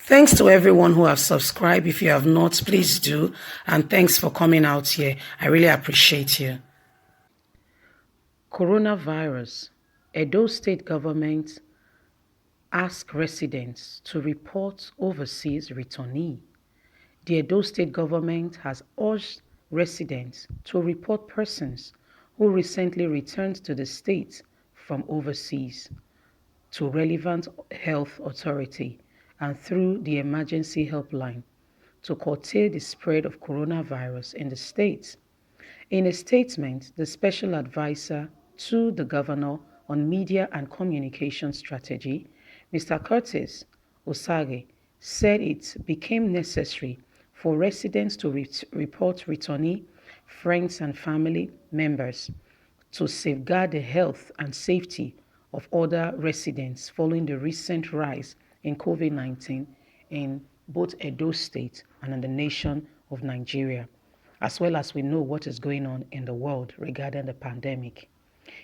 Thanks to everyone who have subscribed. If you have not, please do. And thanks for coming out here. I really appreciate you. Coronavirus. Edo State government ask residents to report overseas returnee. The Edo State government has urged residents to report persons who recently returned to the state from overseas to relevant health authority and through the emergency helpline to curtail the spread of coronavirus in the state. In a statement, the special advisor to the governor on media and communication strategy, Mr. Curtis Osage, said it became necessary for residents to report returnee, friends, and family members to safeguard the health and safety of other residents following the recent rise in COVID-19 in both Edo State and in the nation of Nigeria, as well as we know what is going on in the world regarding the pandemic.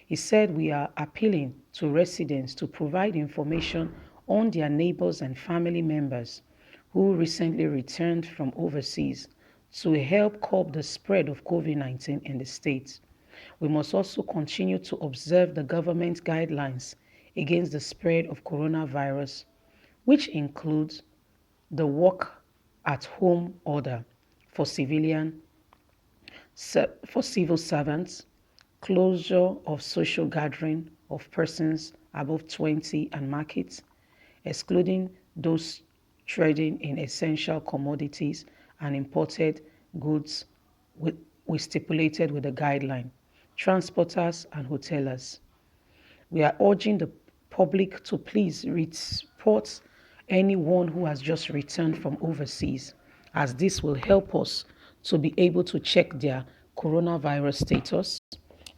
He said we are appealing to residents to provide information on their neighbors and family members who recently returned from overseas to help curb the spread of COVID-19 in the state. We must also continue to observe the government guidelines against the spread of coronavirus, which includes the work at home order for civil servants, closure of social gathering of persons above 20 and markets, excluding those trading in essential commodities and imported goods we stipulated with the guideline, transporters and hoteliers. We are urging the public to please report anyone who has just returned from overseas, as this will help us to be able to check their coronavirus status,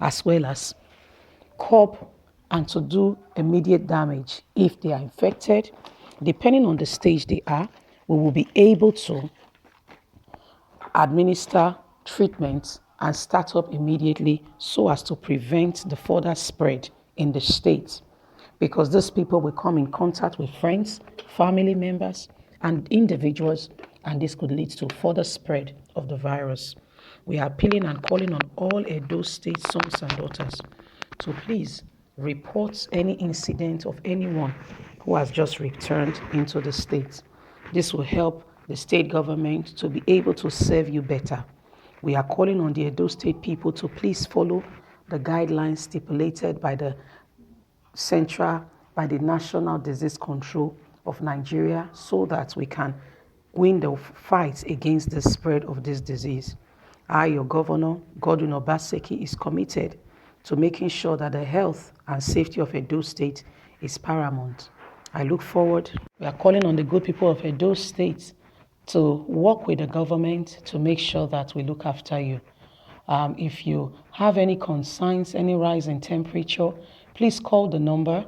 as well as curb and to do immediate damage if they are infected. Depending on the stage they are, we will be able to administer treatment and start up immediately so as to prevent the further spread in the state, because these people will come in contact with friends, family members, and individuals, and this could lead to further spread of the virus. We are appealing and calling on all Edo State sons and daughters to please report any incident of anyone who has just returned into the state. This will help the state government to be able to serve you better. We are calling on the Edo State people to please follow the guidelines stipulated by the National Disease Control of Nigeria so that we can win the fight against the spread of this disease. I, your governor, Godwin Obaseki, is committed to making sure that the health and safety of Edo State is paramount. I look forward. We are calling on the good people of Edo State to work with the government to make sure that we look after you. If you have any concerns, any rise in temperature, please call the number.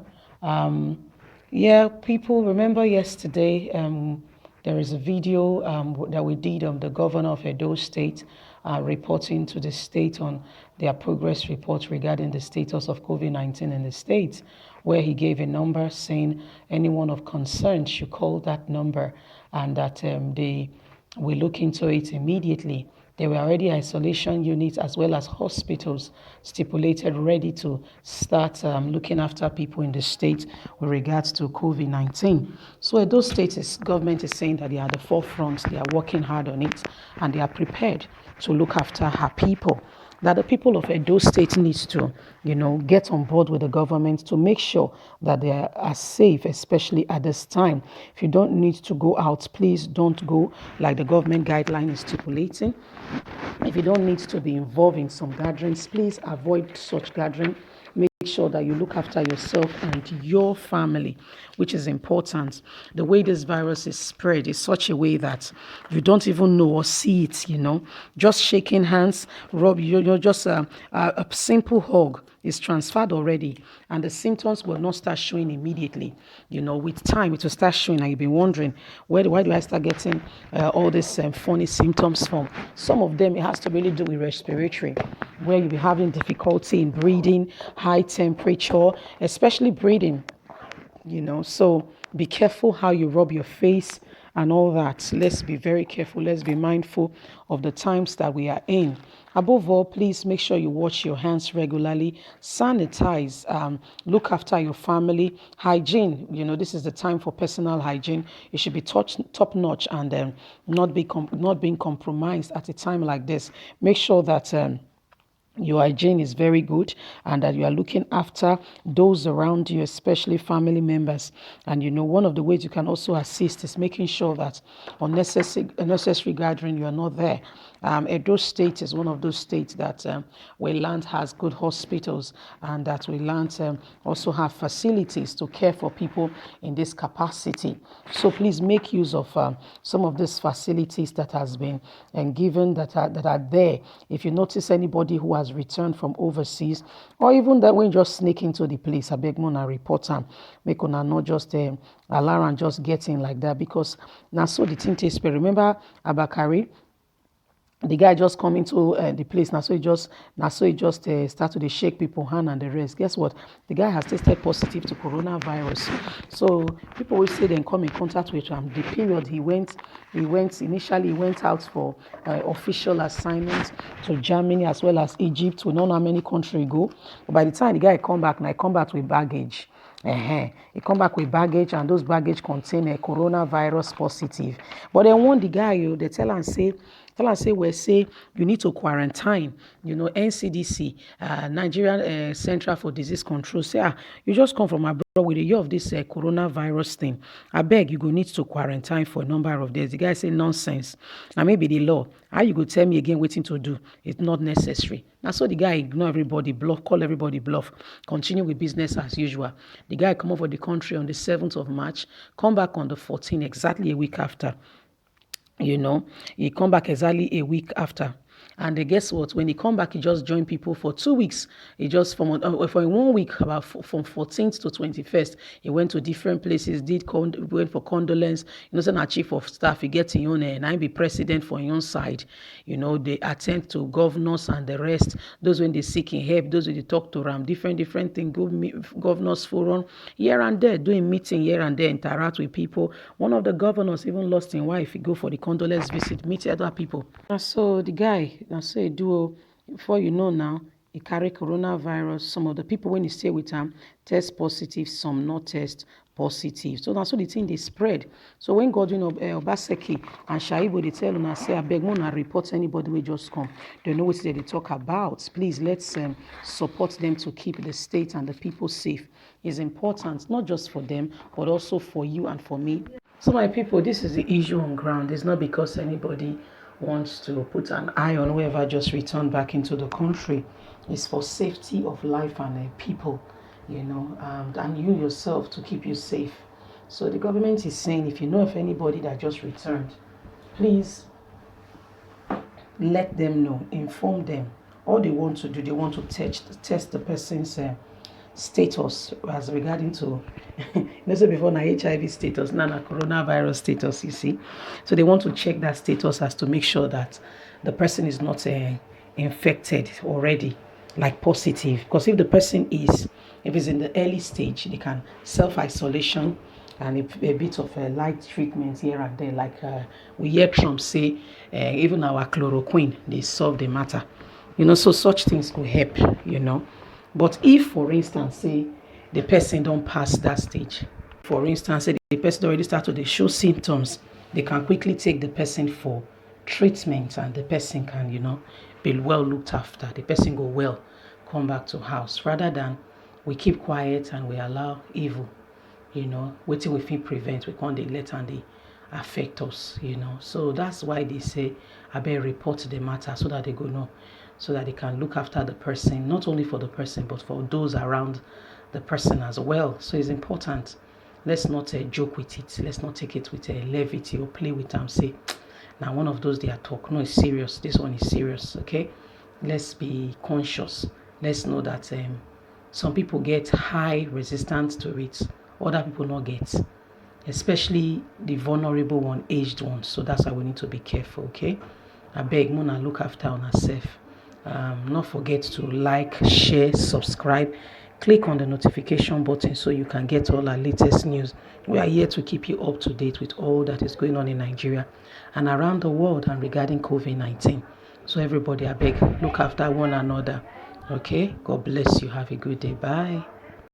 People, remember yesterday, there is a video that we did of the governor of Edo State reporting to the state on their progress report regarding the status of COVID-19 in the state, where he gave a number saying anyone of concern should call that number and that they will look into it immediately. There were already isolation units as well as hospitals stipulated ready to start looking after people in the state with regards to COVID-19. So Edo State government is saying that they are at the forefront, they are working hard on it, and they are prepared to look after her people. That the people of Edo State needs to, get on board with the government to make sure that they are safe, especially at this time. If you don't need to go out, please don't go like the government guideline is stipulating. If you don't need to be involved in some gatherings, please avoid such gathering. Make sure that you look after yourself and your family, which is important. The way this virus is spread is such a way that you don't even know or see it, Just shaking hands, just a simple hug is transferred already, and the symptoms will not start showing immediately. With time, it will start showing, and you'll be wondering, why do I start getting all these funny symptoms from? Some of them, it has to really do with respiratory, where you'll be having difficulty in breathing, high temperature, especially breathing. So be careful how you rub your face and all that. Let's be very careful. Let's be mindful of the times that we are in. Above all, please make sure you wash your hands regularly, sanitize, look after your family. Hygiene, this is the time for personal hygiene. It should be top notch and not being compromised at a time like this. Make sure that your hygiene is very good and that you are looking after those around you, especially family members. And one of the ways you can also assist is making sure that unnecessary gathering, you are not there. Edo State is one of those states that where land has good hospitals and that we land also have facilities to care for people in this capacity. So please make use of some of these facilities that has been given that are there. If you notice anybody who has returned from overseas, or even that when you just sneak into the place, I beg una report am. Make una not just allow and just get in like that, because now so the thing takes. Remember Abakari, the guy just come into the place. Now so he just start to shake people hand and the rest. Guess what? The guy has tested positive to coronavirus. So people will say they come in contact with him. The period he went out for official assignments to Germany as well as Egypt. We don't know how many countries he go. But by the time the guy come back, now he come back with baggage. He come back with baggage, and those baggage contain a coronavirus positive. But they want the guy, they tell and say, you need to quarantine. NCDC, Nigerian Central for Disease Control, say, you just come from abroad with a year of this coronavirus thing. I beg you go need to quarantine for a number of days. The guy say nonsense. Now maybe the law. How you go tell me again waiting to do? It's not necessary. Now so the guy ignore everybody, call everybody bluff, continue with business as usual. The guy come over the country on the 7th of March, come back on the 14th, exactly a week after. He come back exactly a week after. And guess what? When he come back, he just joined people for 2 weeks. He just for 1 week, about from 14th to 21st, he went to different places. Went for condolence. Saying a chief of staff, he gets in own and I be president for your own side. They attend to governors and the rest. Those when they seeking help, those when they talk to them, different things. Governors forum here and there, doing meeting here and there, interact with people. One of the governors even lost his wife. He go for the condolence visit, meet other people. And so the guy. Now so he do, before you know now, he carry coronavirus. Some of the people when he stay with him test positive, some not test positive. So that's so the thing they spread. So when Godwin Obaseki and Shaibu they tell una say I beg una report anybody will just come. They know what they talk about. Please let's support them to keep the state and the people safe. It's important not just for them but also for you and for me. So my people, this is the issue on ground. It's not because anybody wants to put an eye on whoever just returned back into the country. It's for safety of life and people, and you yourself to keep you safe. So the government is saying if you know of anybody that just returned, please let them know, inform them. All they want to do, they want to test the person's status as regarding to so before na HIV status, now na coronavirus status, you see. So they want to check that status as to make sure that the person is not infected already, like positive. Because if the person if it's in the early stage, they can self-isolation and a bit of a light treatment here and there. Like we hear Trump say, even our chloroquine, they solve the matter. So such things could help, But if, for instance, say the person don't pass that stage, for instance, say the person already started to show symptoms, they can quickly take the person for treatment and the person can, be well looked after. The person go well, come back to house, rather than we keep quiet and we allow evil, waiting we feel prevent, we can't let and they affect us, So that's why they say, I better report the matter so that they go know, so that they can look after the person, not only for the person, but for those around the person as well. So it's important. Let's not joke with it. Let's not take it with levity or play with them. Say, now one of those they are talk. No, it's serious. This one is serious, okay? Let's be conscious. Let's know that some people get high resistance to it. Other people not get. Especially the vulnerable one, aged ones. So that's why we need to be careful, okay? I beg, Mona, look after on herself. Not forget to like, share, subscribe, click on the notification button so you can get all our latest news. We are here to keep you up to date with all that is going on in Nigeria and around the world and regarding COVID-19. So everybody, I beg, look after one another. Okay? God bless you. Have a good day. Bye.